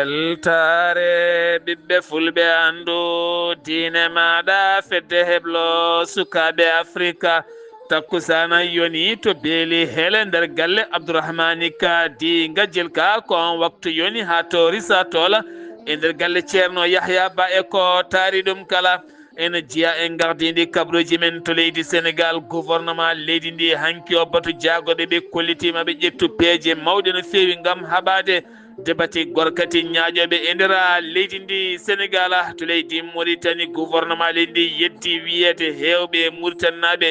weltare ɓiɓɓe fulɓe andu diine maɗa fedde heblo sukaɓe afrika takkusana yoni to beeli hele nder galle abdourahmani ka di gajjel ka ko on waktu yoni ha to risa tola e nder galle ceerno yahya ba e ko taari ɗum kala ene jiya en gardidi kabruji men to leydi sénégal gouvernement leydi ndi hanki o batu jagoɗe ɓe kollitima ɓe ƴettu peeje mawɗe no fewi gam haɓade debati gorkati ñaaƴoɓe e nder leydi ndi sénégal to leydi mauritanie gouvernement leydi ndi yetti wiyete hewɓe mauritannaɓe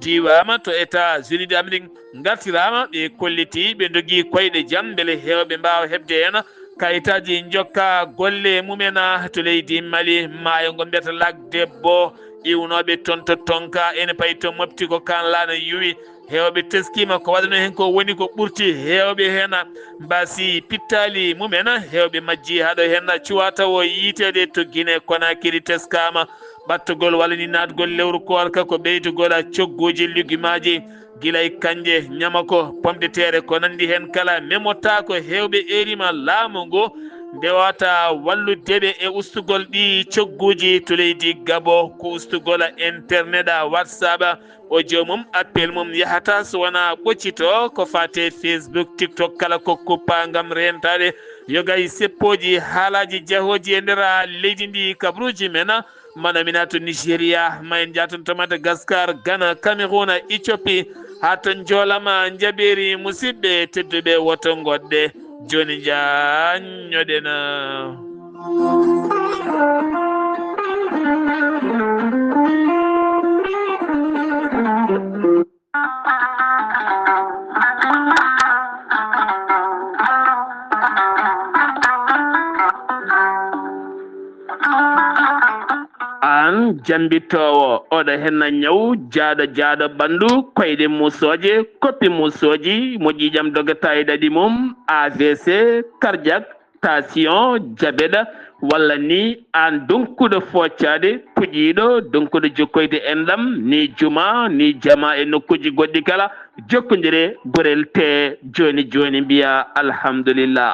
diwama to états-unis d'amérique gartirama ɓe kolliti ɓe dogui koyɗe jaam beele hewɓe mbawa hebde hen kayitaji jokka golle mumena to leydi mali maayo ngo mbiyata lac debbo iwnoɓe toon to tonka ene payi to mofti ko kan laana yuwi hewɓe teskima ko waɗano hen ko woni ko ɓurti hewɓe hen mbasi pittali mumen hewɓe majji haɗo hen cuwata o yiitede to Guinée Conakry teskama ɓattugol walla ni natgol lewru korka ko ɓeydugol cogguji ligumaji guilay kanje ñamako pomme de terre ko nandi hen kala memota ko hewɓe erima laamu ngu ndewata walludeɓe e ustugol ɗi cogguji to leydi Gabo ko ustugol internet whatsapp o jomum appel mum yahata so wona ɓoccito ko fate Facebook TikTok kala ko kuppa gam rentade yogay seppoji haalaji jahoji e nder leydi ndi kabruji men manamina to Nigéria ma en jaton to Madagascar Ghana Cameroun Éthiopie ha to joolama jaɓeri musidɓe tedduɓe woto goɗɗe joni jañoɗena an jambitowo oɗo henna ñaw jaaɗo ɓandu koyɗe musoje koppi musoji moƴƴijam dogata e ɗaɗi mum AVC cardiaque tension diabète walla ni an donkuɗo foccade puƴiɗo donkuɗo jokkoyde enɗam ni juma ni jama e nokkuji goɗɗi kala jokkodire gorel te joni mbiya alhamdulillah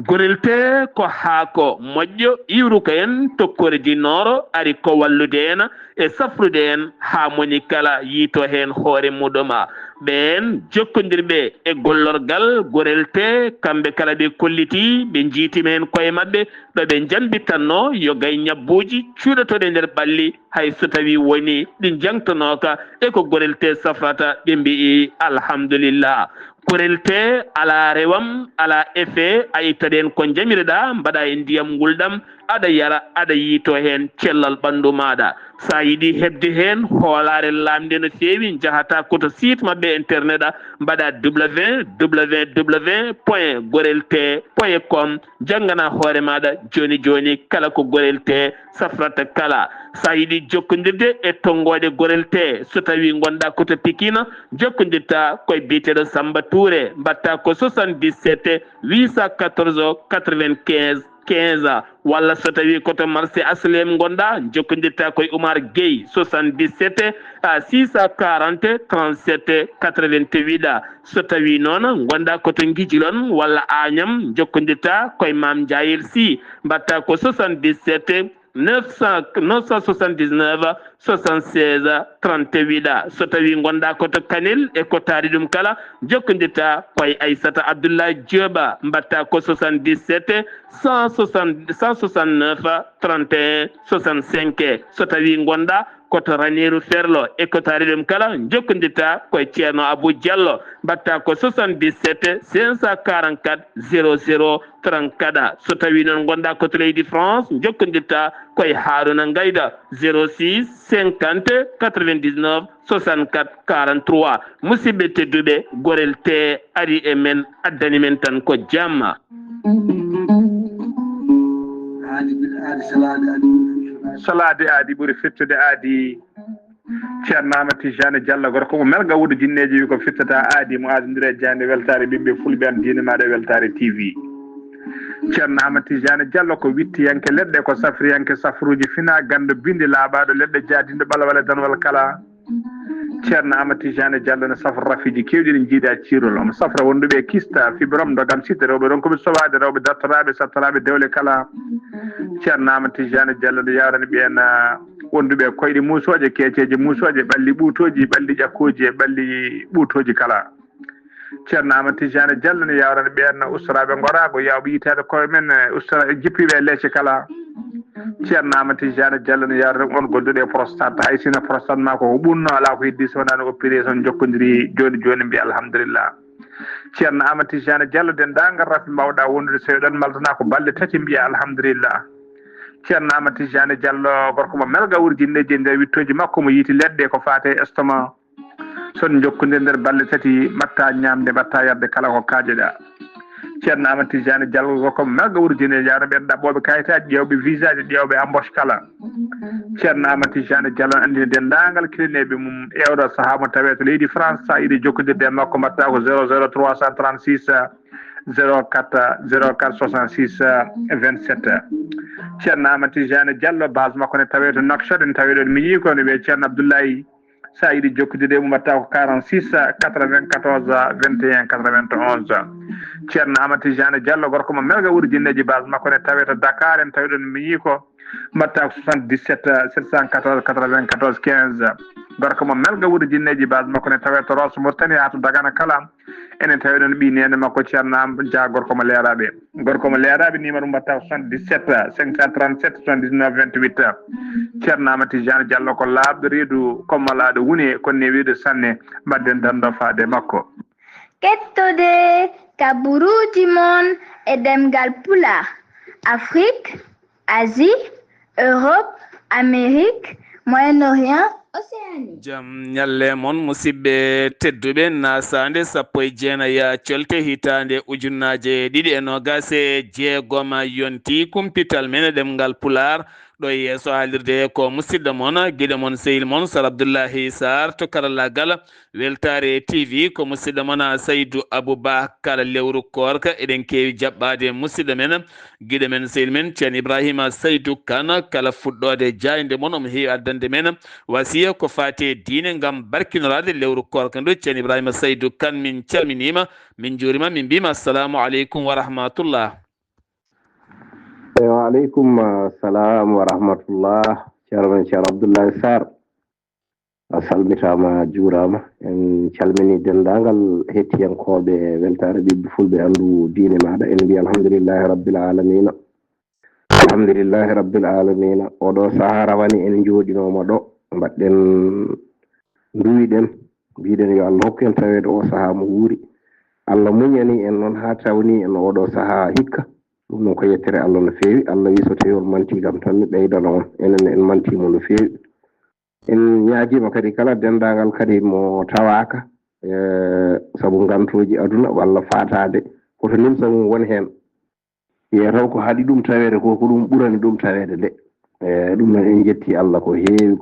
gorel te ko haako moƴƴo iwruka en tokkore dinoro ari ko wallude en e safrude en ha moni kala yiito hen hoore muɗuma ɓen jokkodirɓe e gollorgal gorel te kamɓe kala ɓe kolliti ɓe jiitimi hen koye mabɓe ɗo ɓe jambitanno yo gay ñabbuji cuuɗotoɗe nder ɓalli hay so tawi woni ɗi jangtonoka e ko gorel te safrata ɓe mbi'i alhamdulillah gorel te ala rewam ala effet a ittaɗen ko jamireɗa mbaɗa e ndiyam ngulɗam aɗa yara aɗa yiito hen cellal ɓandu maɗa sa yiiɗi hebde hen hoolare lamde no fewi jahata koto site mabɓe internet mbaɗa www.gorelte.com janggana hoore maɗa joni kala ko gorel te safrata kala sa yiiɗi jokkodirde e tonggode gorel te so tawi gonɗa koto Pikine jokkodirta koye biteɗo Samba Touré mbatta ko 77 814 95 15 walla so tawi koto marché aslem gonɗa jokkodirta koye Oumar Gueye 77 640 37 88 so tawi noon gonɗa koto Guijilon walla Agnam jokkodirta koye Mame Diayel Sy mbatta ko 77 979 76 38 so tawi gonɗa koto Kanel e ko taari ɗum kala jokkodirta koye Aissata Abdoulaye Dioba mbatta ko 77 169 31 65 so tawi gonɗa koto Ranérou Ferlo e ko taari ɗum kala jokkodirta koye ceerno Abou Diallo mbatta ko 77 544 00 34 so tawi noon gonɗa koto leydi France jokkodirta koye Harouna Gayda 06 50 99 64 43 musidɓe tedduɓe gorel te ari e men addani men tan ko jamma salade aadi ɓuuri fittude aadi ceerno Ahmed Tidiane Diallo gorko mo melga wuudo jinneji wi ko fittata aadi mo aadodiri e jande weltare ɓiɓɓe fulɓe an diine maɗa e weltare TV ceerno Ahmed Tidiane Diallo ko wittiyanke leɗɗe ko safriyanke safruji fina gando bindi laaɓaɗo leɗɗe jaadinde ɓalawale danwal kala ceerno amati jane diallo ne safra rafiji kewɗi ɗe jiida cirol omo safra wonduɓe kista fibrom dogam sidde rewɓe ɗon koɓe sowade rewɓe dartoraɓe sattoraɓe dewle kala ceerno amati jane diallo ne yawrani ɓen wonduɓe koyɗe musoje keeceje musoje ɓalli ɓuutoji ɓalli ƴakkoji e ɓalli ɓuutoji kala ceerno amati jane diallo ne yawrani ɓen ustaraɓe gorago yawɓe yitade koye men ustora jippiɓe leecce kala ceerno amati jane diallo ne yawrani on golduɗe prostate hay sino prostate ma ko ɓunno ala ko heddi so wonano opération jokkodiri joni joni mbiya alhamdulillah ceerno amati jane diallo dendagal rafi mbawɗa wondude so ɗon maldana ko balɗe tati mbiya alhamdulillah ceerno amati jane diallo gorko mo melga wurjinneji e nder wittoji makko mo yiiti leɗɗe ko fate estomac son jokkodir nder balɗe tati mbatta ñamde mbatta yarde kala ko kaajeɗa ceerno amati jane diallo gorko mo melga wurjineji yawno ɓen ɗaɓɓoɓe kayitaji ƴewɓe visa ji ƴewɓe embauche kala ceerno amati jane diallo andini dendagal kilineɓe mum ewɗo saaha mo tawe to leydi france sa yiiɗi jokkodirde e makko mbatta ko 00 336 04 04 66 27 ceerno amati jane diallo base makko ne tawe to Nouakchott ne tawe ɗon mi yii ko ne wiye ceerno abdoulaye sa yiiɗi jokkodirde mum mbatta ko 46 94 21 91 ceerno amati jane diallo gorko mo melga wurjinneji base makko ne tawe to Dakar en tawi ɗon mi yii ko mbatta ko 77 714 94 15 gorko mo melga wurjinneji base makko ne tawe to Rosso Mauritanie ha to Dagana kala enen tawi ɗon ɓi nene makko ceerno dia gorko mo leeraɓe numéro mbatta ko 77 537 79 28 ceerno amati jane diallo ko laaɓɗo reedu kommalaɗo woni kono ne wiide sanne mbadden dando faade makko kettude kaburuji mon e demgal pula Afrique Asie Europe Amérique Moyen-Orient Océanie jam ñalle mon musidɓe tedduɓe nasande sappo e jeenaya colte hitande ujunnaje ɗiɗi e nogase jeegom yonti kumpital men ɗemgal pular ɗo yeeso haalirde ko musidɗo mon guiɗo mon sehil mon sar abdoullahi sar to karallagal weltare tv ko musidɗo mon saydou aboubacar lewru korka eɗen kewi jaɓɓade musidɗo men guiɗo men sehil men ceerno ibrahima saydou kane kala fuɗɗode jayde mon omo heewi addande men wasiya ko fate diine gam barkinorade lewru korka ndu ceerno ibrahima saydou kane min calminima min juurima min mbima assalamu aleykum wa rahmatullah. wa aleykum salam wa rahmatullah ceerno men ceerno abdoullahi sar a salmitama juurama en calmini dendagal hettiyankoɓe weltare ɓiɓɓe fulɓe andu diine maɗa en mbi alhamdulillahi rabbil alamina alhamdulillahi rabbil alamina oɗo saaha rawani en jooɗinoma ɗo mbaɗɗen duwiɗen mbiɗen yo Allah hokku en tawede o saaha mo wuuri Allah muñani en noon ha tawni en oɗo saaha hikka ɗum noon ko yettere Allah no feewi Allah wi so tawi on mantigam tan mi ɓeydana on enen en mantimo no feewi en ñaaguima kadi kala dendagal kadi mo tawaka saabu gantoji aduna walla fatade koto nimsa mum woni hen yetaw ko haaɗi ɗum tawede ko ɗum ɓurani ɗum tawede nde ɗum noon en jetti Allah ko heewi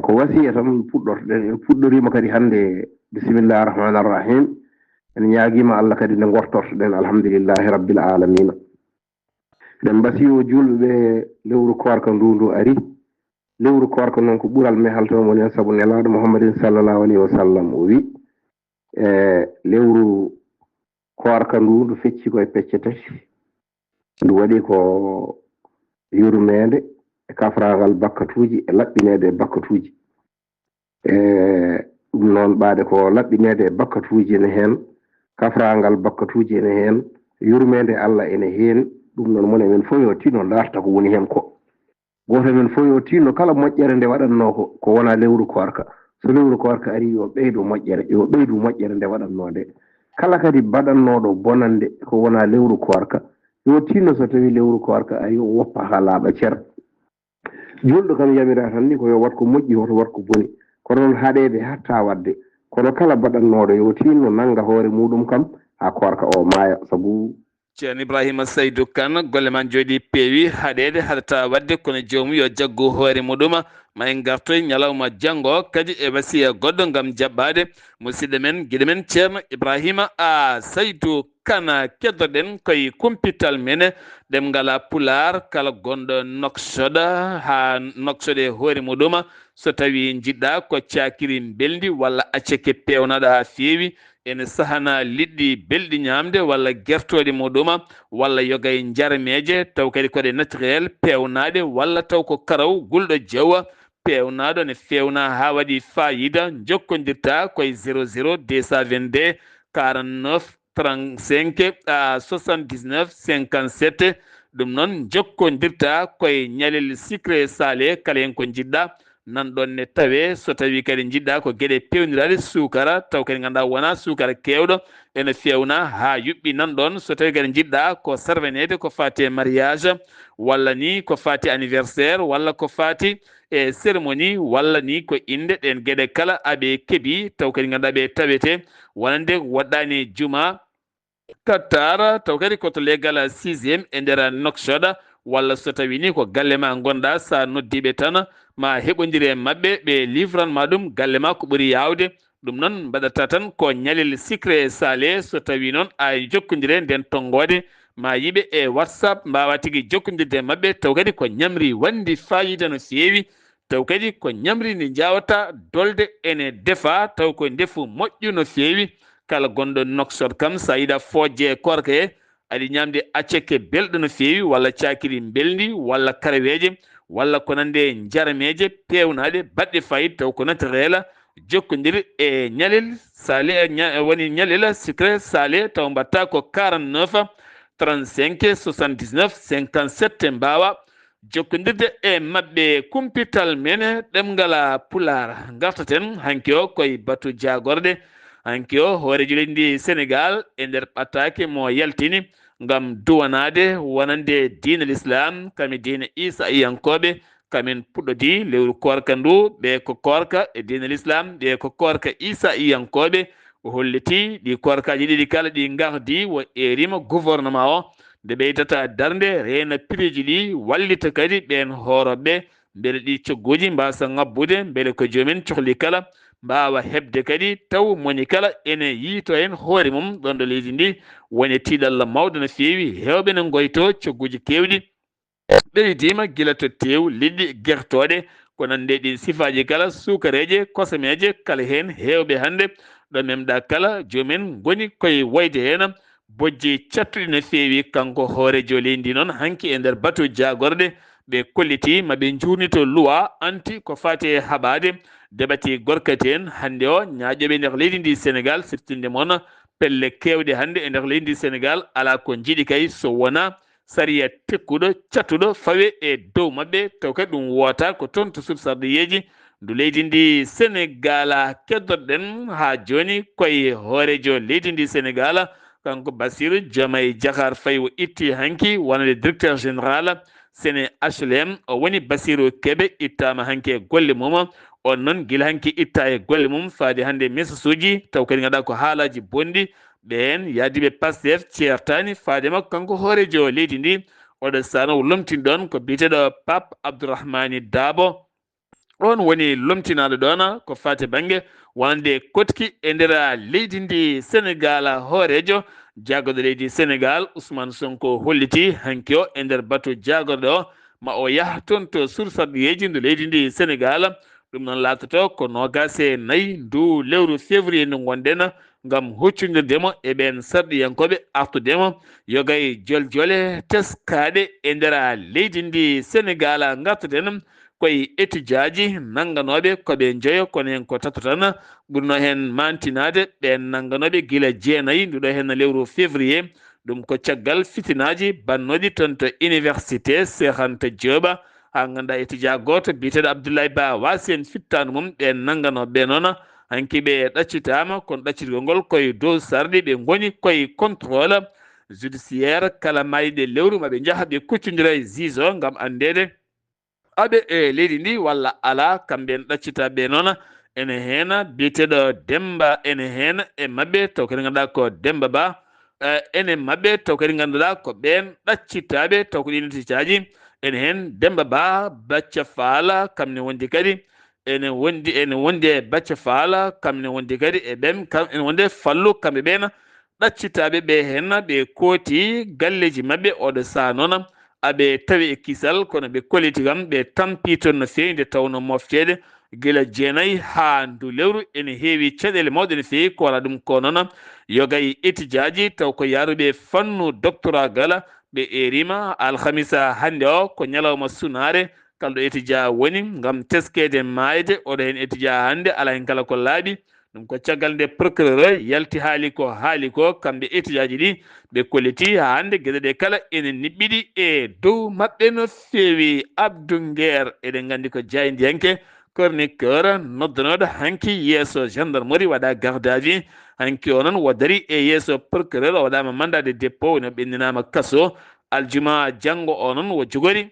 ko wasiya tan puɗɗortoɗen en puɗɗorima kadi hande bisimillahi rahmani arrahim en ñaaguima Allah kadi nde gortortoɗen alhamdulillahi rabbil alamina ɗen mbasiyo julɓe lewru korka ndu ari lewru korka noon ko ɓural mehal toon woni hen saabu nelaɗo mouhammadin sallllahu alayhi wa sallam o wi lewru korka ndu fecci koye pecce tati ndu waɗi ko yurmede e kafragal bakkatuji e laɓɓinede e bakkatuji ɗum noon ɓaade ko laɓɓinede e bakkatuji ene hen kafragal bakkatuji ene hen yurmede Allah ene hen ɗum noon mone men fof yo tinno darta ko woni hen ko goto men fof yo tinno kala moƴƴere nde waɗanno ko wona lewru korka so lewru korka ari yo ɓeydu moƴƴere nde waɗanno nde kala kadi baɗannoɗo bonande ko wona lewru korka yo tinno so tawi lewru korka ari o woppa ha laaɓa cer julɗo kam yamira tan ni ko yo wat ko moƴƴi hoto wat ko boni kono noon haɗede hatta wadde kono kala baɗannoɗo yo tinno nanga hoore muɗum kam ha korka o maaya saabu ceerno ibrahima saydou kane golle man jooɗi peewi haɗede haɗata wadde kono jomum yo jaggu hoore muɗum ma en gartoy ñalawma janggo kadi e wasiya goɗɗo gam jaɓɓade musidɗo men guiɗo men ceerno ibrahima saydou kane keddoɗen koye kumpital men ɗemgal pular kala gonɗo Nouakchott ha Nouakchott e hoore muɗum so tawi jiɗɗa ko cakiri beldi walla acceke pewnaɗo ha feewi ene sahana liɗɗi belɗi ñamde walla gertoɗe muɗuma walla yogay jarmeje taw kadi koɗe naturel pewnaɗe walla taw ko karaw gulɗo jawwa pewnaɗo ne fewna ha waɗi fayida jokkodirta koye 00 222 49 35 79 57 ɗum noon jokkodirta koye ñalel sucré salé kala hen ko jiɗɗa nanɗon ne tawe so tawi kadi jiɗɗa ko gueɗe pewniraɗe sukara taw kadi ganduɗa wona sukara kewɗo ene fewna ha yuɓɓi nanɗon so tawi kadi jiɗɗa ko sarvenede ko fati mariage walla ni ko fati anniversaire walla ko fati e cérémonie walla ni ko inde ɗen gueɗe kala aɓe keeɓi taw kadi ganduɗa ɓe tawete wonande waɗɗani juma kattara taw kadi koto leggal 6e e nder noksoɗa walla so tawi ni ko galle ma gonɗa sa noddiɓe tan ma heɓodiri e mabɓe ɓe livranma ɗum galle ma ko ɓuuri yawde ɗum noon mbaɗata tan ko ñalel sucré salé so tawi noon a jokkodire nden tonggode ma yiɓe e whatsapp mbawa tigui jokkodirde mabɓe taw kadi ko ñamri wandi fayida no fewi taw kadi ko ñamri ndi jawata dolde ene deefa taw ko ndefu moƴƴu no fewi kala gonɗo noksot kam sa yiɗa fojje korka he aɗi ñamde acceke belɗo no fewi walla cakiri beldi walla karaweje walla ko nande jarameje pewnaɗe baɗɗe fayida taw ko naturel jokkodir e ñalel salé woni ñalel sucré salé taw mbatta ko 49 35 79 57 mbawa jokkodirde e mabɓe kumpital mene ɗemgala pular gartaten hanki o koye batu jagorde hanki o hoorejo leydi Sénégal e nder ɓattake mo yaltini ngam duwanade wonande diina l'islam kami diina Isa iyankoɓe kamin puɗɗodi lewru korka ndu ɓe ko korka e diina l'islam ɓe ko korka Isa iyankoɓe o holliti ɗi korkaji ɗiɗi kala ɗi gardi wo erima gouvernement o nde ɓeydata darde reena prix ji ɗi wallita kadi ɓen hooroɓe beele ɗi cogguji mbasa ngabbude beele ko jomumen cohli kala mbawa hebde kadi taw moni kala ene yiito hen hoore mum ɗon ɗo leydi ndi woni tiiɗalla mawɗo no fewi hewɓe ne goyto cogguji kewɗi ɓeydima guila to tew liɗɗi guertoɗe ko nande ɗin sifaji kala sukareje kosameje kala hen hewɓe hande ɗo memɗa kala jomumen goni koye woyde hen bojji cattuɗi no fewi kanko hoorejo leydi noon hanki e nder batu jagorde ɓe kolliti maɓe jurnito loi anti ko fati e haɓade deɓati gorkati en hande o ñaaƴoɓe nder leydi ndi Sénégal siftinde moon pelle kewɗe hande e nder leydi ndi Sénégal ala ko jiiɗi kay so wona sariya tekkuɗo cattuɗo fawe e dow mabɓe taw kadi ɗum woota ko toon to subsardiyeji ndu leydi ndi Sénégal keddoɗen ha joni koye hoorejo leydi ndi Sénégal kanko Bassirou Diomaye Diakhar Faye o itti hanki wonande directeur général Séné HLM o woni Bassirou Kébé ittama hanki e golle mum on noon guila hanki itta e golle mum faade hande message uji taw kadi ganduɗa ko haalaji bonɗi ɓen yaadiɓe Pastef ceertani faade makko kanko hoorejo leydi ndi oɗo sano lomtini ɗon ko biteɗo Pape Abdourahmani Dabo on woni lomtinaɗo ɗon ko fate banggue wonande kotki e nder leydi ndi Sénégal hoorejo jagoɗo leydi Sénégal Ousmane Sonko holliti hanki o e nder batu jagorɗo o ma o yaha toon to sursarɗiyeji ndu leydi ndi Sénégal ɗum noon latoto ko 24 ndu lewru février ndu gonɗen ngam huccodirndemo e ɓen sarɗiyankoɓe artudemo yogay joljole teskaɗe e nder leydi ndi Sénégal gartaten koye étudiant ji nangganoɓe koɓe jeeyo kono hen ko tato tan ɓurno hen mantinade ɓen nangganoɓe guila jeenayyi nduɗo hen lewru février ɗum ko caggal fitinaji bannoɗi toon to université Cheikh Anta Diop ha ganduɗa étudiant goto biteɗo Abdoulaye Ba wasi hen fittanu mum ɓen nangganoɓe noon hanki ɓe ɗaccitama kono ɗaccitgol ngol koye dow sarɗi ɓe goni koye contrôle judiciaire kala mayiɗe lewru maɓe jaaha ɓe kuccodira e juge o gam andede aɓe e leydi ndi walla ala kamɓe ɗaccitaɓe noon ene hen biteɗo Demba ene hen e mabɓe taw kadi ganduɗa ko Demba Ba ene mabɓe taw kadi ganduɗa ko ɓen ɗaccitaɓe taw ko ɗin ɗaccitaji ene hen Demba Ba Bacca Faala kamne wondi kadi ene wondi e Bacca Faala kamne wondi kadi e ɓen ene wonde Fallu kamɓe ɓen ɗaccitaɓe ɓe hen ɓe kooti galleji mabɓe oɗo saa noon aɓe tawi e kisal kono ɓe kolliti kam ɓe tampi toon no fewi nde tawno moftede gila jeenayi ha ndu lewru ene heewi caɗele mawɗe no feewi ko wala ɗum ko noon yogayi étudiaji taw ko yaruɓe fannu doctorat gala ɓe erima alhamisa hande o ko ñalawma sunare kalɗo étudia woni gam teskede mayde oɗo hen étudia hande ala hen kala ko laaɓi ɗum ko caggal nde procureur yalti haali ko kamɓe étudiaji ɗi ɓe kolliti ha hande gueɗe ɗe kala ene niɓɓiɗi e dow mabɓe no feewi. Abdou Nguer eɗen gandi ko jaydiyanke chroniqueur noddanoɗo hanki yeeso gendarmerie waɗa garde à vue hanki o noon woddari e yeeso procureur o waɗama mandat de dépôt woni ɓenninama kaso aljuma janggo o noon wo jogori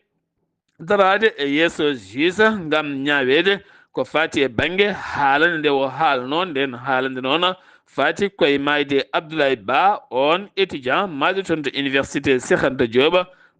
darade e yeeso juge gam ñawede ko fati e banggue haalande nde o haalno nden haalande noon fati koye mayde Abdoulaye Ba on étudiant maɗo toon to université Cheikh Anta Diop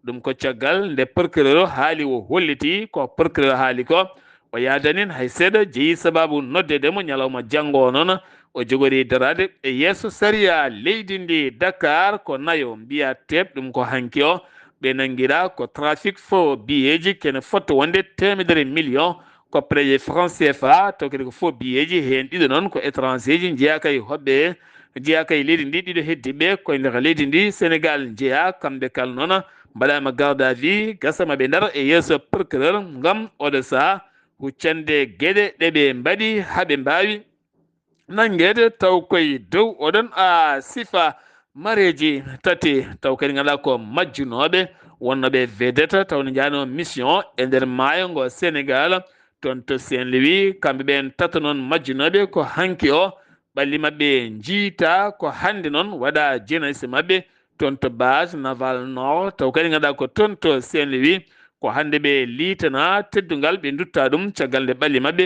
ɗum ko caggal nde procureur haali o holliti ko procureur haali ko o yadanin hay seeɗa jeeyi sababu noddedemo ñalawma janggo o noon o jogori darade e yeeso saria leydi ndi Dakar ko nayo mbiya teɓ ɗum ko hanki o ɓe nanguira ko trafic faux billeji kene fotto wonde 100 millions ko préje franc CFA taw kadi ko faux billeji hen ɗiɗo noon ko étranger ji jeeyaka e hoɓɓe jeeyaka e leydi ndi ɗiɗo heddiɓe koye nder leydi ndi Sénégal jeeya kamɓe kala noon mbaɗama garde à vue gasama ɓe ndar e yeeso procureur gam oɗo saaha huccande gueɗe ɗeɓe mbaɗi haaɓe mbawi nanguede taw koye dow oɗon a sifa mareji tati taw kadi ganduɗa ko majjunoɓe wonnoɓe vedette taw ne jano mission e nder maayo ngo Sénégal toon to Saint-Louis kamɓe ɓen tata noon majjunoɓe ko hanki o ɓalli mabɓe jiita ko hande noon waɗa jeunesse mabɓe toon to base naval nord taw kadi ganduɗa ko toon to Saint-Louis ko hande ɓe liitana teddugal ɓe dutta ɗum caggal nde ɓalli mabɓe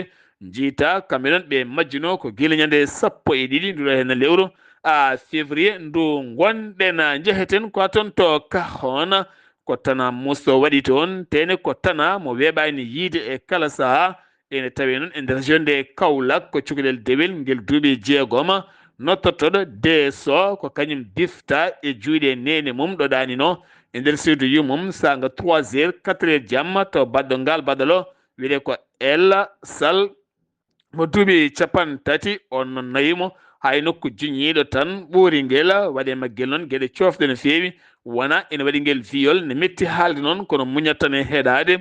jiita kamɓe noon ɓe majjuno ko guila ñande 12 nduɗo hen lewru a février ndu gonɗen jeheten ko toon to Kahone ko tana musto waɗi toon tene ko tana mo weeɓani yiide e kala saaha ene tawi noon e nder région de Kaolack ko cukalel dewel ngel duuɓi 6 nottotoɗo deeso ko kañum difta e juuɗe nene mum ɗoɗanino e nder suudu yumum saga 3 heures 4 heures jamma to baɗɗo ngal baɗalo wiyete ko Ella Sall mo duuɓi 30 on nayimo hay nokku juñiɗo tan ɓuuri ngel waɗema guel noon gueɗe cofɗe no feewi wona ene waɗi ngel viol ne metti haalde noon kono muñat tan e heeɗade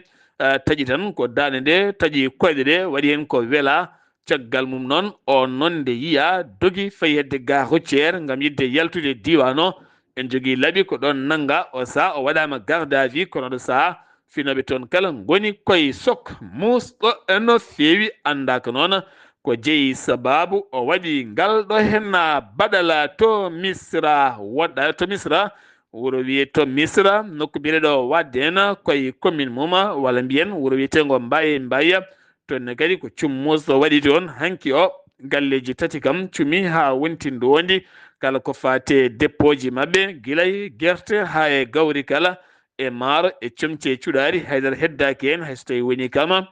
taƴi tan ko dande nde taƴi koyɗe ɗe waɗi hen ko weela caggal mum noon on noon nde yiya dogi fayi hedde ga routiére gam yidde yaltude diwan o en jogui laaɓi ko ɗon nanga o saaha o waɗama garde à vue kono ɗo saaha finoɓe toon kala goni koye sok musɗo no feewi andaka noon ko jeeyi sababu o waɗi ngal ɗo henna baɗala to Misra woɗɗa to Misra wuro wiye to Misra nokku biyeɗo wadde hen koye commune muma walla mbiyen wuro wiyetego Mbaye toon kadi ko cummusɗo waɗi toon hanki o galleji tati kam cumi ha wonti ndondi kala ko fate dépôt ji mabɓe guilay guerte ha e gawri kala e maaro e comci e cuɗari haydara heddaki hen hayso tawi woni kama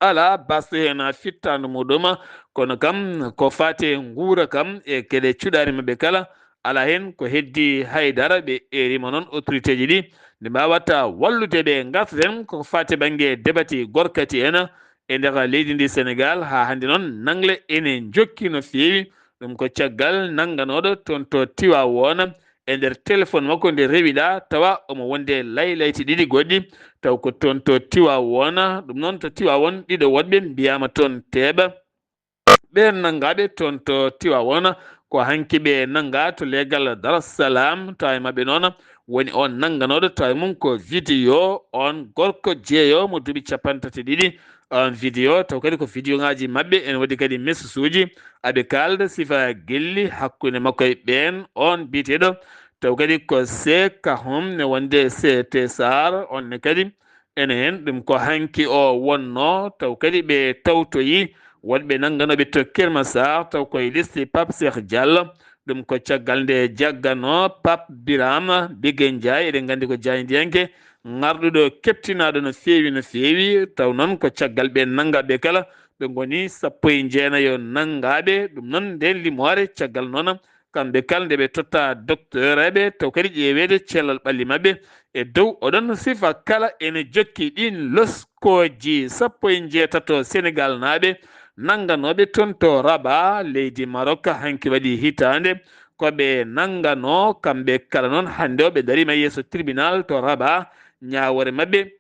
ala basɗo hen fittande muɗum kono kam ko fate guura kam e keɗe cuɗari mabɓe kala ala hen ko heddi haydara ɓe erima noon autorité ji ɗi nde mbawata wallude ɓe gartaten ko fate banggue debati gorkati en e nder leydi ndi Sénégal ha hande noon nangle ene jokki no feewi ɗum ko caggal nangganoɗo toon to Tivaouane e nder téléphone makko nde rewiɗa tawa omo wonde laylayti ɗiɗi goɗɗi taw ko toon to Tivaouane ɗum noon to Tivaouane ɗiɗo woɗɓe mbiyama toon teeɓa ɓen nangaɓe toon to Tivaouane ko hanki ɓe nanga to legal Darussalam tawa e mabɓe noon woni on nangganoɗo tawa mum ko vidéo on gorko jeeyo mo duuɓi 32 on vidéo taw kadi ko vidéo ngaji mabɓe ene waɗi kadi message uji aɓe kalda sifa gelli hakkude makko e ɓen on biteɗo taw kadi ko Kahone ne wonde CT Sar onne kadi ene hen ɗum ko hanki o wonno taw kadi ɓe tawtoyi wonɓe nangganoɓe to Kermassar taw koye liste Pape Cheikh Diallo ɗum ko caggal nde jaggano Pape Birama Bigué Ndiaye eɗen gandi ko jaydiyanke ngarɗuɗo keptinaɗo no feewi taw noon ko caggal ɓe nangaɓe kala ɓe goni 19 nangaɓe ɗum noon nden limore caggal noon kamɓe kala nde ɓe totta docteur eɓe taw kadi ƴeewede cellal ɓalli mabɓe e dow oɗon sifa kala ene jokki ɗin loskoji 17 Sénégal naaɓe nanganoɓe toon to Rabat leydi Maroc hanki waɗi hitande koɓe nangano kamɓe kala noon hande o ɓe darima yeeso tribunal to Rabat ñawore mabɓe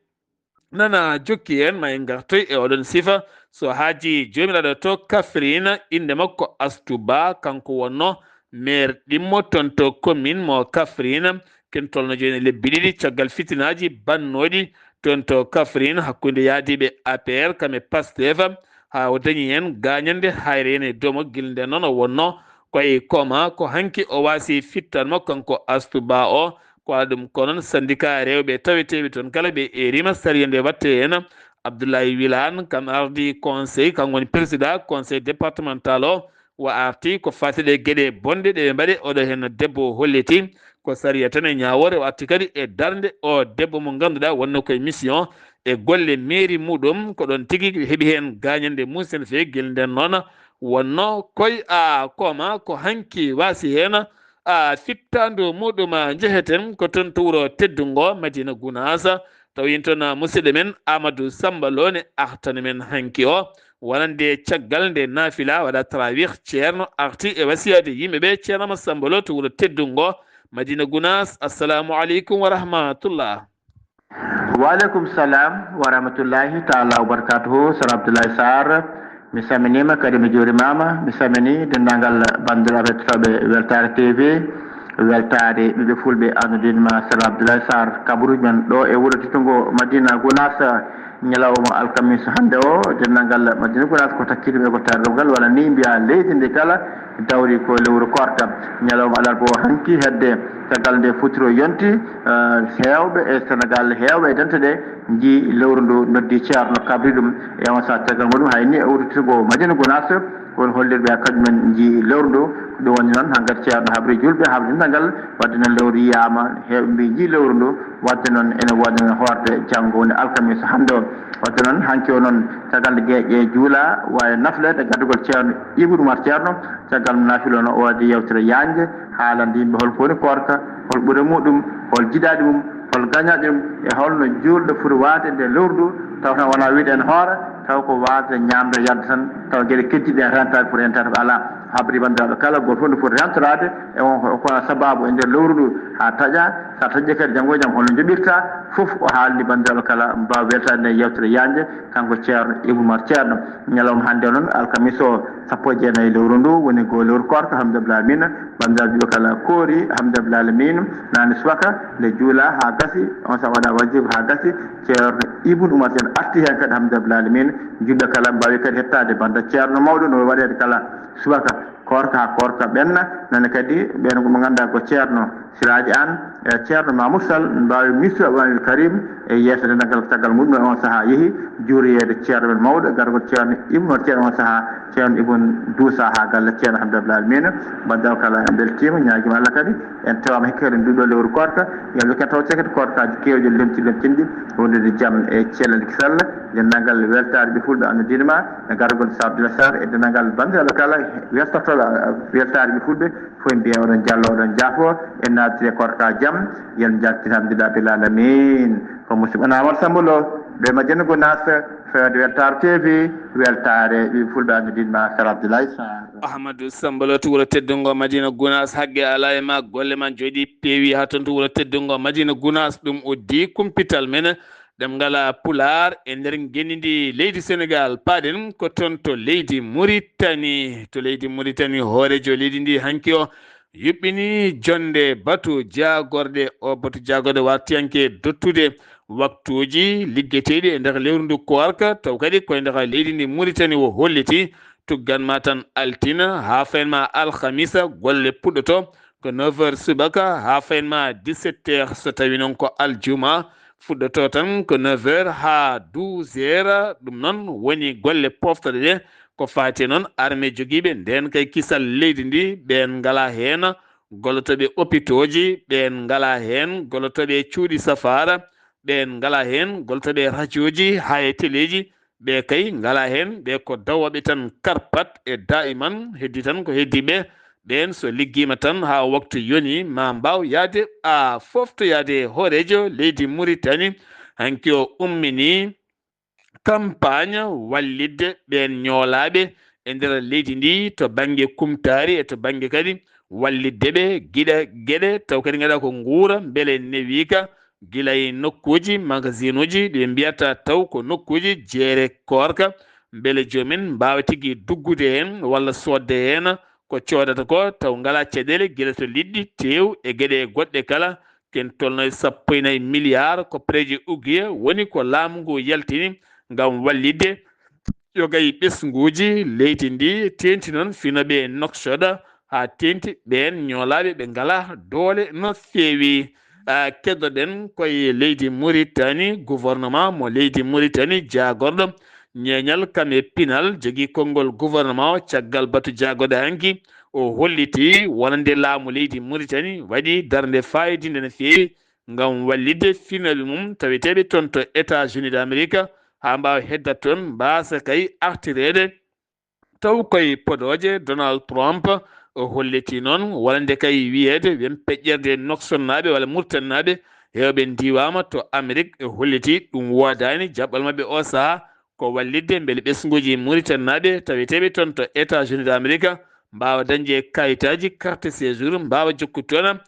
nana jokki en ma en gartoy e oɗon sifa so haaji jomiraɗo to Kafrine inde makko Astou Ba kanko wonno maire ɗimmo toon to commune mo Kafrine ken tolno joni lebbi ɗiɗi caggal fitinaji bannoɗi toon to Kafrine hakkude yaadiɓe APR kamɓe Pastef ha o dañi hen gañande hayre hen e dow mo guila nden noon o wonno koye koma ko hanki o wasi fittanmo kanko Astou Ba o ko ɗum ko noon syndicat rewɓe taweteɓe toon kala ɓe erima sariya nde watte hen Abdoulaye Wilane kam ardi conseil kan woni président conseil départemental o wo arti ko fatiɗe gueɗe bonɗe ɗe mbaɗe oɗo hen debbo holliti ko sariya tan e ñawore o arti kadi e darde o debbo mo ganduɗa wonno koye mission e golle mairie muɗum ko ɗon tigui heeɓi hen gañande musen fewi guel nden noon wonno koye koma ko hanki wasi hen fittandu muɗum jeheten ko toon to wuuro teddungo Madina Gounasa taw yin toon musidɗo men Amadou Samba Lo ne artani men hanki o wonande caggal nde nafila waɗa trawih ceerno arti e wasiyade yimɓeɓe ceernama Samba Lo to wuuro teddungo Madina Gounas. Assalamu aleykum wa rahmatullah. Wa aleykum salam wa rahmatullahi taala wa barakatuhu. Sar Abdoulaye Sarr mi saminima kadi mi jurimama mi samini dendagal bandiraɓe toɓe Weltare TV weltare ɓiɓe fulɓe annudinma Sar Abdoulaye Sarr kabaruji men ɗo e wuuro teddungo Madina Gounas ñalawma alkamis hande o dendagal Madina Gounas ko takkiɗume ko tardugal walla ni mbiya leydi ndi kala dawri ko lewru korka ñalawma alarba o hanki hedde caggal nde futuro yonti hewɓe e Sénégal hewɓe e dente ɗe jii lewru ndu noddi ceerno kabri ɗum e on saaha caggal muɗum hayni e wuuritigo Madina Gounas won hollirɓe kañumen jii lewru ndu ɗum woni noon hankkadi ceerno habri julɓe haɓre dendagal wadde noon lewru yiyama hewɓe mbi jii lewru ndu wadde noon ene woodi noon hoorde janggo woni alkamis hande o wadde noon hanki o noon caggal nde gueƴe juula wawi naflede gaddugol ceerno Ibou Oumar ceerno caggal nafilo no o waɗi yewtere yanje haalande yimɓe holko woni korka hol ɓuure muɗum hol jiɗaɗi mum hol gañaɗi mum e holno julɗo foti waade nde lewru ndu taw tan wona wiide en hoore taw ko wasde ñamde yadde tan taw gueɗe keddiɗe rentade pour rentade ko ala habri bandiraɓe kala goto fof nde foti rentorade e on kono sababu e nder lewru ndu ha taƴa sa taƴƴi kadi janggo e jaam holno joɓirta foof o haalni bandiraɓe kala mbawa weltade nde yewtere yanje kanko ceerno Ibou Oumar ceerno ñalawma hande o noon alkamis o 19 lewru ndu woni ko lewru korka hamdulillah alamin bandiraɓe ɓe kala koori hamdulillah alamin nane subaka nde juula ha gasi on sa waɗa wajiba ha gasi ceerno Ibou Oumar ceerno arti hen kadi hamdulillah alamin julɓe kala mbawi kadi hettade banda ceerno mawɗo no waɗede kala subaka korka ha korka ɓenna nane kadi ɓen komo ganduɗa ko ceerno Siraji Anne e ceerno Mamoudou Sall mbawi misto Abdoul Karim e yesso dendagal caggal muɗum e on saaha yeehi juuroyede ceerno men mawɗo gargol ceerno Ibou Oumar ceerno on saaha ceerno Ibou duusa ha galle ceerno hamdulillah alamin baddaw kala en beltima ñaguima Allah kadi en tewama hekkade nduɗo lewru korka yamɓe ken taw cekati korkaji kewɗi lemtinɗi wondude jaam e ceelal kisal dendagal weltare ɓe fulɓe annudinma e gargol Sar Abdoulaye Sarr e dendagal bandiraɓe kala weltotoɓe weltare ɓe fulɓe fof mbiya oɗon jallo oɗon jaafo en naatire korka jaam yen jaltin hamdulillah bil alamin ko musidɗo Amadou Samba Lo ɓe Madina Gounas fewde Weltare TV weltare ɓe fulɓe annudinma Sar Abdoulaye Sarr Ahmadou Samba Lo to wuuro teddungo Madina Gounas haqqe ala e ma golle ma jooɗi peewi ha toon to wuuro teddungo Madina Gounas ɗum uddi kumpital men ɗemngal Pulaar e nder genidi leydi Sénégal paaɗen ko toon to leydi Mauritanie hoorejo leydi ndi hanki o yuɓɓini jonde batu jagorde o batu jagorde wartiyanke dottude waktuji liggeteɗi e nder lewru ndu korka taw kadi koye nder leydi ndi Mauritanie o holliti tugganma tan altina ha fayenma alhamisa golle puɗɗoto ko 9h subaka ha fayenma 17h so tawi noon ko aljuma fuɗɗoto tan ko 9h ha 12h ɗum noon woni golle poftoɗe ɗe ko fati noon armé joguiɓe nden kay kisal leydi ndi ɓen ngala hen gollotoɓe hôpitaux ji ɓen ngala hen gollotoɓe cuuɗi safara ɓen ngala hen gollotoɓe radio ji ha e téléji ɓe kay ngala hen ɓe ko dawoɓe tan karpat e daiman heddi tan ko heddiɓe ɓen so liggima tan ha waktu yoni ma mbaw yaade foftoyade hoorejo leydi Mauritanie hanki o ummini campagne wallidde ɓen ñoolaɓe e nder leydi ndi to banggue kumtari e to banggue kadi wallidde ɓe guiɗa gueɗe taw kadi gaɗa ko guura beele newika gila e nokkuji magasin uji ɗi mbiyata taw ko nokkuji jeere korka beele jomin mbawa tigui duggude hen walla sodde hen ko codata ko taw ngala caɗele guila to liɗɗi tew e gueɗe goɗɗe kala ken tolno 14 milliard ko préji uguiya woni ko laamu ngu yaltini ngam wallidde yogay ɓesguji leydi ndi tenti noon finoɓe noksoda ha tenti ɓen ñoolaɓe ɓe ngala doole no feewi keddoɗen koye leydi Mauritanie gouvernement mo leydi Mauritanie jagorɗo ñeñal kame pinal jogui konngol gouvernement o caggal batu jagoɗo hanki o holliti wonande laamu leydi Mauritanie waɗi darde fayidinde no feewi ngam wallidde finoɓe mum taweteɓe toon to États-Unis d'Amérique ha mbawa heddat toon mbasa kay artirede taw koye podoje Donald Trump o holliti noon wonande kay wiyede wen peƴƴerde noksonnaɓe walla murtannaɓe hewɓe diwama to Amérique e holliti ɗum wodani jaɓɓal mabɓe o saaha ko wallidde beele ɓesguji Mauritanie taweteɓe toon to États-Unis d'Amérique mbawa dañde kayitaji carte séjour mbawa jokkude toon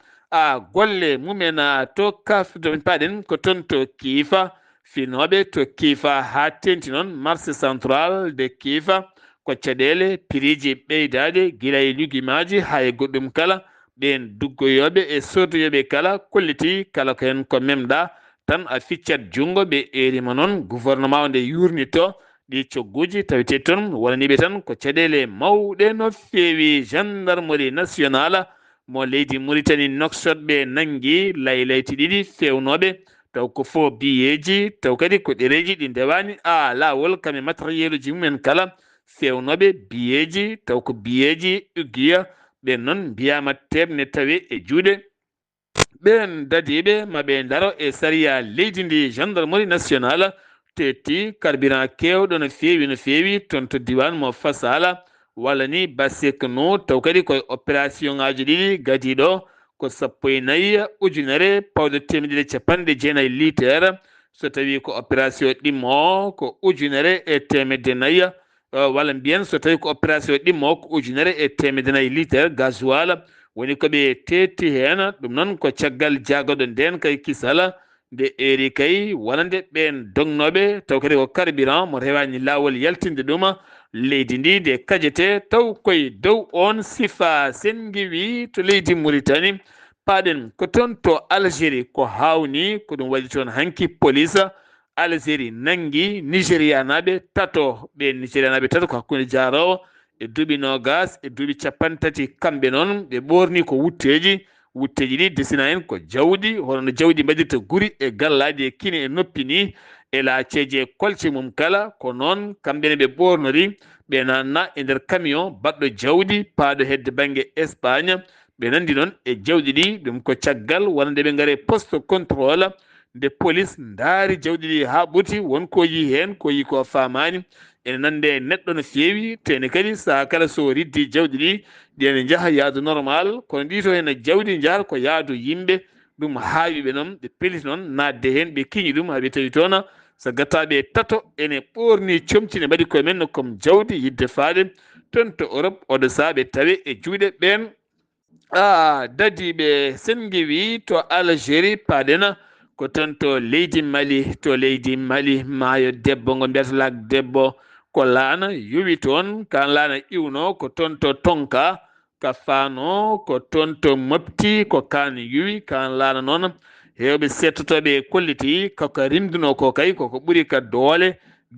golle mumen to kaftoɗen paɗen ko toon to Kiifa finoɓe to Kiifa ha tenti noon marché central de Kiifa ko caɗele piriji ɓeydade guila e lijumaji ha e goɗɗum kala ɓen duggoyoɓe e sodoyoɓe kala kolliti kala ko hen ko memɗa tan a ficcat jungo ɓe erima noon gouvernement nde yurnito ɗi cogguji tawete toon wonaniɓe tan ko caɗele mawɗe no feewi. Gendarmerie nationale mo leydi Mauritanie noksotɓe nanggui laylayti ɗiɗi fewnoɓe taw ko fo biyeji taw kadi ko ɗereji ɗi ndewani lawol kame matériel uji mumen kala fewnoɓe biyeji taw ko biyeji uguiya ɓen noon mbiyama tebne tawe e juuɗe ɓen dadiɓe maɓe daro e sariya leydi ndi. Gendarmerie nationale tetti carburant kewɗo no feewi toon to diwan mo Fassala walla ni Basekno taw kadi koye opération ngaji ɗiɗi gadiɗo ko 14 ujunere pawɗo 190 litre so tawi ko opération ɗimmo ko ujunere e 100 walla mbiyen so tawi ko opération ɗimmo ko ujunere e 100 litre gasoil woni koɓe tetti hen ɗum noon ko caggal jagoɗo nden kay kisala nde eri kay wonande ɓen dognoɓe taw kadi ko carburant mo rewani lawol yaltinde ɗum leydi ndi nde kajete taw koye dow on sifa sen giwi to leydi Mauritanie paɗen ko toon to Algérie ko hawni ko ɗum waɗi toon hanki police Algérie nangi Nigéria naɓe tato ɓe Nigéria naɓe tato ko hakkude jarowo e duuɓi nogas e duuɓi 30 kamɓe noon ɓe ɓorni ko wutteji ɗi desina en ko jawɗi hono jawɗi mbaɗirta guuri e gallaji e kine e noppi ni e laaceji e kolce mum kala ko noon kamɓene ɓe ɓornori ɓe nanna e nder camion baɗɗo jawɗi paaɗo hedde banggue Espagne ɓe nandi noon e jawɗi ɗi ɗum ko caggal wonande ɓe gaare poste contrôle nde police ndaari jawɗi ɗi ha ɓuurti wonko yi hen ko yi ko famani ene nande neɗɗo no feewi tene kadi saha kala so riddi jawɗi ɗi ɗene jaaha yaadu normal kono ɗi to hen jawdi jahata ko yaadu yimɓe ɗum haawiɓe noon ɓe peliti noon nadde hen ɓe kiñi ɗum haaɓe tawi toon so gattaɓe tato ene ɓorni comtine mbaɗi koye men comme jawdi yidde faade toon to Europe oɗo saaha ɓe tawe e juuɗe ɓen dadiɓe sen giwi to Algérie paɗena ko toon to leydi Mali maayo debbo ngo mbiyata Lac Debbo ko laana yowi toon kan laana iwno ko toon to Tonka ka faano ko toon to Mopti ko kan yowi kan laana noon hewɓe settotoɓe kolliti koko rimduno ko kay koko ɓuuri ka doole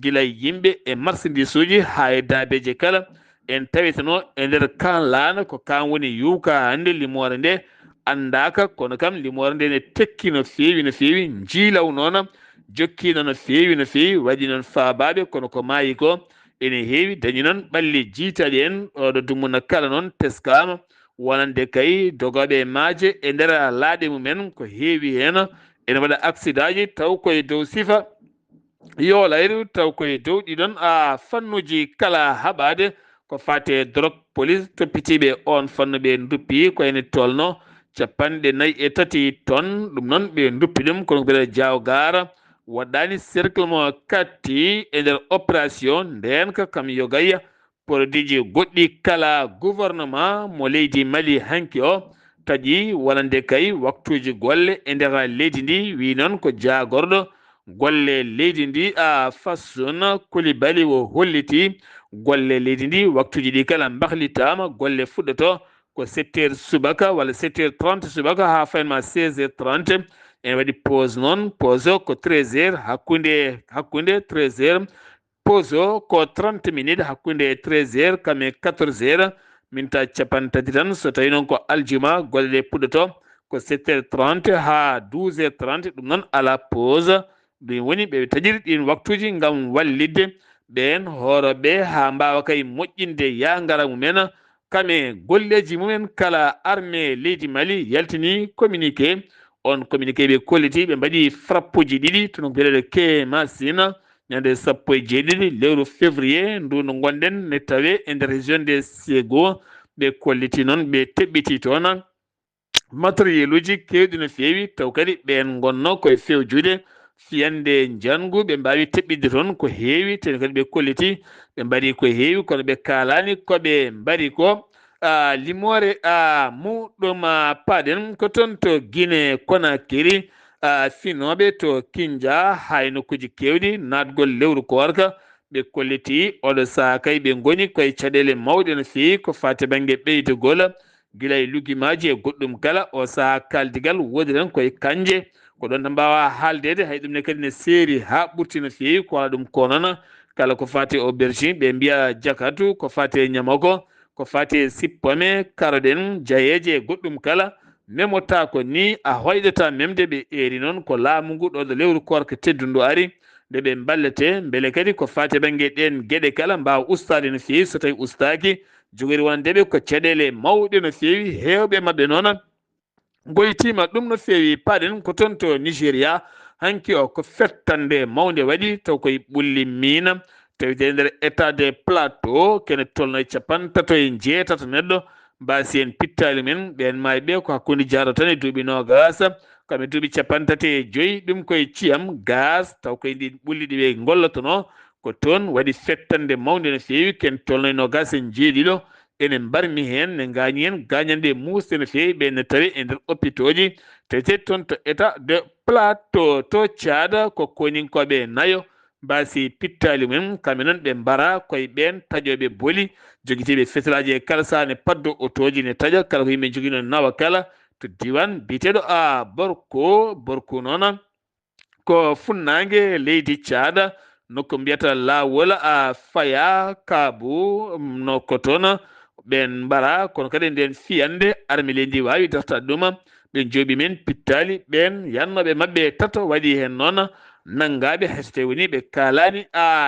gila yimɓe e marchandise uji ha e daabeje kala en taweteno e nder kan laana ko kan woni yuwka hande limore nde andaka kono kam limore nde ne tekki no feewi jiilaw noon jokkino no feewi waɗi noon faabaɓe kono ko maayi ko ene heewi dañi noon ɓalli jiitaɗi en oɗo dumuna kala noon teskama wonande kay dogoɓe maaje e nder laaɗe mumen ko heewi hen ene waɗa accident ji taw koye dow sifa yoolayru taw koye dow ɗiɗon fannuji kala haɓade ko fate drogue police toppitiɓe on fanno ɓe duppi ko ene tolno 43 tonnes ɗum noon ɓe duppi ɗum kono ɓeɗa jawgara waɗani cercle mo katti e nder opération nden ka kam yogaya produit ji goɗɗi kala gouvernement mo leydi Mali hanki o taƴi walande kay waktuji golle e nder leydi ndi wi noon ko jagorɗo golle leydi ndi a Fasson Coulibaly o holliti golle leydi ndi waktuji ɗi kala mbahlitama golle fuɗɗoto ko 7h subaka walla 7h30 subaka ha faynma 16h30 en waɗi pause noon pause o ko 13h hakkunde 13h pause o ko 30 minutes hakkunde 13h kame 14h minta capantati tan so tawi noon ko aljuma golle ɗe puɗɗoto ko 7h30 ha 12h30 ɗum noon ala pause ɗum woni ɓe taƴiri ɗin waktuji ngam wallidde ɓen hooroɓe ha mbawa kay moƴƴinde yangara mumen kame golleji mumen kala armée leydi Mali yaltini communiqué on communiqué ɓe kolliti ɓe mbaɗi frappuji ɗiɗi tono mbiyeɗe ke masina ñande 17 lewru février ndu no gonɗen ne tawe e nder région de Ségo ɓe kolliti noon ɓe teɓɓiti toon matériel uji kewɗi no fewi taw kadi ɓen gonno koye fewjude fiyande jangu ɓe mbawi teɓɓidde toon ko heewi ten kadi ɓe kolliti ɓe mbaɗi ko heewi kono ɓe kalani koɓe mbaɗi ko limore muɗum paɗen ko toon to Guinée Conakry finoɓe to Kindia hay nokkuji kewɗi natgol lewru korka ɓe kolliti oɗo saha kay ɓe goni koye caɗele mawɗe no fewi ko fate banggue ɓeydugol guila e lugguimaji e goɗɗum kala o saha kaldigal wodi tan koye kanje ko ɗon to mbawa haaldede hay ɗum ne kadi ne seeri ha ɓurti no fewi ko wala ɗum ko noon kala ko fate aubergine ɓe mbiya jakatu ko fate ñamoko ko fate sippome carotte en jayeje e goɗɗum kala memota ko ni a hoyɗata memde ɓe eeri noon ko laamu ngu ɗo ɗo lewru korka teddundu ari nde ɓe ballete beele kadi ko fate banggue ɗen gueɗe kala mbawa ustade no fewi so tawi ustaki jogori wondeɓe ko caɗele mawɗe no fewi hewɓe mabɓe noon goytima ɗum no fewi paɗen ko toon to Nigéria hanki o ko fettande mawde waɗi taw koye ɓulli mina tawite nder état de plateau kene tolno e 86 neɗɗo mbasi en pittali men ɓen maayi ɓe ko hakkude jaro tan e duuɓi nogas kame duuɓi 35 ɗum koye ciyam gaz taw koye ndi ɓulli ɗi ɓe gollotono ko toon waɗi fettande mawde no fewi ken tolno e nogas en jeeɗiɗo enen mbarmi hen ne gañi hen gañande musde no fewi ɓenne tawi e nder hôpitaux ji tawite toon to état de plateau to Tchad ko koninkoɓe nayo mbasi pittali mumen kamɓe noon ɓe mbara koye ɓen taƴoɓe booli joguiteɓe fetelaji e kala saha ne paddo autoji ne taƴa kala ko yimɓe joguino nawa kala to diwan biteɗo Borko noon ko funnague leydi Tchad nokko mbiyata lawol Faya Kabu nokko toon ɓen mbara kono kadi nden fiyande armi leydi wawi dartade ɗum ɓe jooɓi men pittali ɓen yannoɓe mabɓe tato waɗi hen noon nangaɓe hayso tawi woni ɓe kalani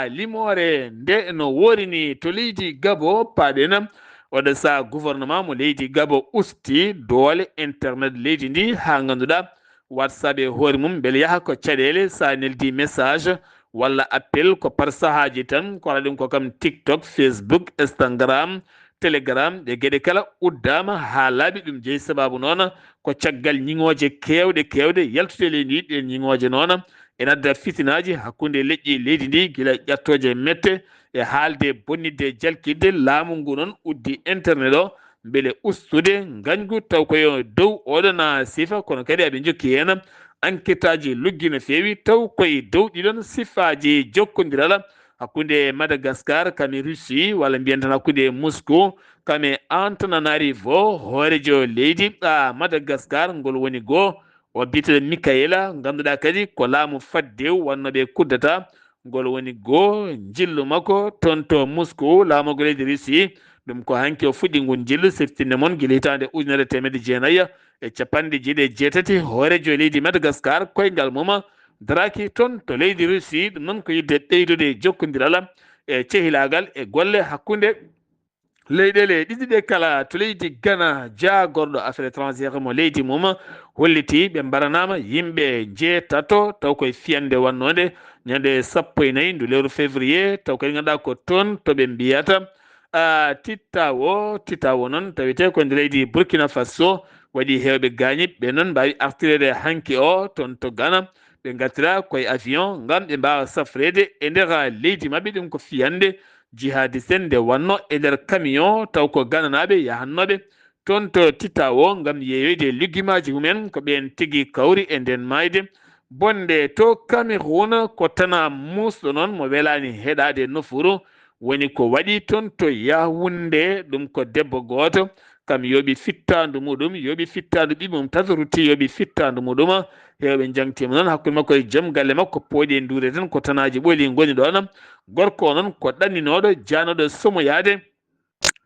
limore nde no worini to leydi Gabo paɗen oɗo saha gouvernement mo leydi Gabo usti doole internet leydi ndi ha ganduɗa WhatsApp e hoore mum beele yaaha ko caɗele sa neldi message walla appel ko par sahaji tan ko waɗa ɗum ko kam TikTok Facebook Instagram Telegram ɗe gueɗe kala uddama ha laaɓi ɗum jeeyi sababu noon ko caggal ñiŋoje kewɗe yaltude leydi ndi ɗen ñiŋoje noon ene adda fitinaji hakkude leƴƴi leydi ndi guila ƴattoje mette e haalde bonnidde jalkidde laamu ngu noon uddi internet o beele ustude gañgu taw koye dow oɗon sifa kono kadi aɓe jokki hen enquête aji luggi no fewi taw koye dow ɗiɗon sifaji jokkodiral hakkude Madagascar kame Russie walla mbiyen tan hakkude Moscou kame Antananarivo hoorejo leydi Madagascar ngol woni goo o biteɗo Mikaela ganduɗa kadi ko laamu faddew wannoɓe kuddata ngol woni goo jillu makko toon to Moscou laamogo leydi Russie ɗum ko hanki o fuɗɗi ngun jillu seftinde moon guila hitande 1990 hoorejo leydi Madagascar koyngal mum daraki toon to leydi Russie ɗum noon ko yidde ɓeydude jokkodiral e cehilagal e golle hakkude leyɗele ɗiɗi ɗe kala to leydi Ghana jagorɗo affaire étrangére mo leydi mum holliti ɓe mbaranama yimɓe jeetato taw koye fiyande wannode ñande 14 ndu lewru février taw kadi ganduɗa ko toon to ɓe mbiyata titawo noon tawite ko nder leydi Burkina Faso waɗi hewɓe gañi ɓe noon mbawi artirede hanki o toon to Ghana ɓe gartira koye avion ngam ɓe mbawa safrede e nder leydi mabɓe ɗum ko fiyande jihadiste en nde wanno e nder camion taw ko gananaɓe yahannoɓe toon to titawo ngam yeeyoyde ligguimaji mumen ko ɓen tigui kawri e nden mayde bonde to Cameroun ko tana musɗo noon mo welani heɗade nofuru woni ko waɗi toon to Yaoundé ɗum ko debbo goto kam yoɓi fittandu muɗum yoɓi fittandu ɓiɓum tati rutti yoɓi fittandu muɗum hewɓe jangtima noon hakkude makko e joom galle makko pooɗi e duure tan ko tanaji ɓooli goni ɗon gorko noon ko ɗanninoɗo janoɗo somoyade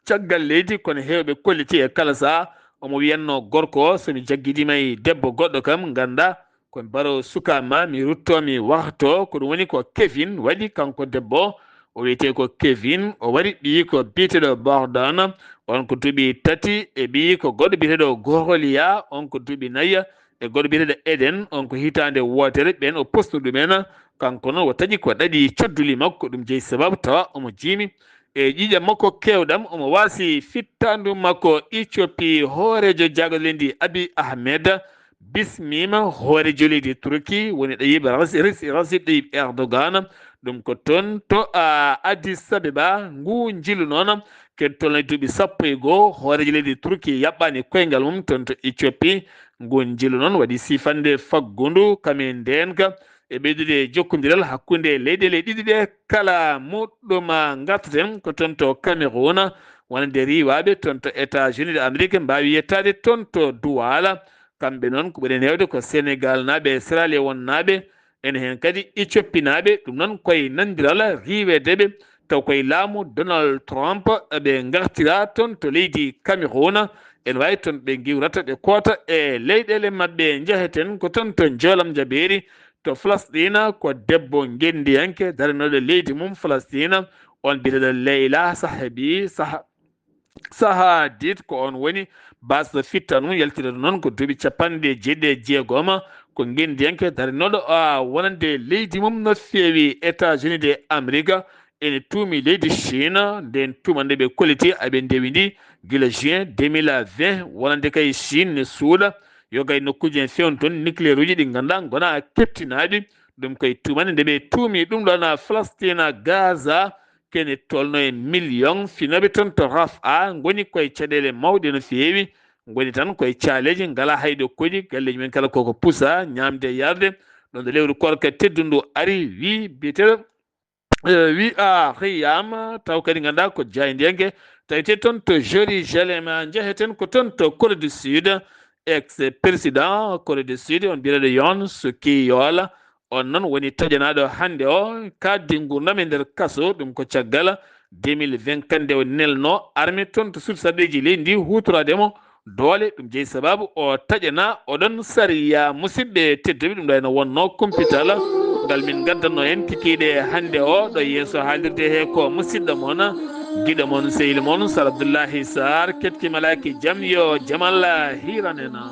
caggal leydi kono hewɓe kolliti e kala saha omo wiyanno gorko o somi jagguidima e debbo goɗɗo kam ganda komi baro sukama mi ruttomi warto ko ɗum woni ko Kevin waɗi kanko debbo o wiyete ko Kevin o wari ɓiyi ko biyeteɗo Bordane on ko duuɓi tati e ɓiyi ko goɗɗo biyeteɗo Gorolia on ko duuɓi nayyi e goɗɗo biyeteɗo Eden on ko hitande wotere ɓen o postude ɗumen kanko noon o taƴi ko ɗaɗi codduli makko ɗum jeeyi sababu tawa omo jiimi e ƴiƴam makko kewɗam omo wasi fittandu makko Éthiopie hoorejo jagalendi Abiy Ahmed bismima hoorejo leydi Turki woni Tayyip Recep Tayyip Erdogan ɗum ko toon to Addis Abeba ngu jilu noon ken tolno duuɓi 11 hoorejo leydi Turki yaɓɓani koyngal mum toon to Éthiopie ngu jilu noon waɗi sifande faggudu kamen ndenka e ɓeydude jokkodiral hakkude leyɗele ɗiɗi ɗe kala muɗɗum gartaten ko toon to Cameroun wonande riwaɓe toon to États-Unis d'Amérique mbawi yettade toon to Douala kamɓe noon ko ɓuuri hewde ko Sénégal naɓe Sierra Leone naɓe ene hen kadi Éthiopie naɓe ɗum noon koye nandiral riwedeɓe taw koye laamu Donald Trump ɓe gartira toon to leydi Cameroun ene wawi toon ɓe giwrata ɓe koota e leyɗele mabɓe jaheten ko toon to Jolam Jaberi to Falastina ko debbo gendiyanke darinoɗo leydi mum Falastina on biyeteɗo Leyla Sahadid ko on woni basɗo fitta mum yaltirede noon ko duuɓi jeɗɗi ko gendiyanke darinoɗo wonande leydi mum no feewi États-Unis d'Amérique ene tuumi leydi Chine nden tumande ɓe kolliti aɓe ndewidi gila juin 2020 wonande kay Chine ne suuɗa yo gay nokkuji en fewni toon nucléaire uji ɗi ganduɗa gona keptinaɗi ɗum koye tumande nde ɓe tuumi ɗum ɗon Falastina Gaza kene tolno e million finaɓe toon to Rafa goni koye caɗele mawɗe no feewi goni tan koye caaleji ngala hayɗo kodi galleji men kala koko pusa ñamde yarde ɗon nde lewru korka teddundu ari wi biyeteɗo wi Riyam taw kadi ganduɗa ko jaydiyanke tawite toon to Jérusalem jaheten ko toon to Corée du Sud ex président Corée du Sud on biyeteɗo Yoon Suk Yeol on noon woni taƴanaɗo hande o kaddi gurdam e nder kaso ɗum ko caggal 2020 kande o nelno armé toon to sursarɗeji leydi ndi hutorademo doole ɗum jeeyi sababu o taƴana oɗon sariya musidɓe tedduɓe ɗum ɗo ene wonno compital ngal min gaddanno en kikiɗe hande o ɗo yeeso haalirde he ko musidɗo moon giɗo moon sehil moon Sar Abdoullahi Sarr ketki malaki jaam yo jamal hiranena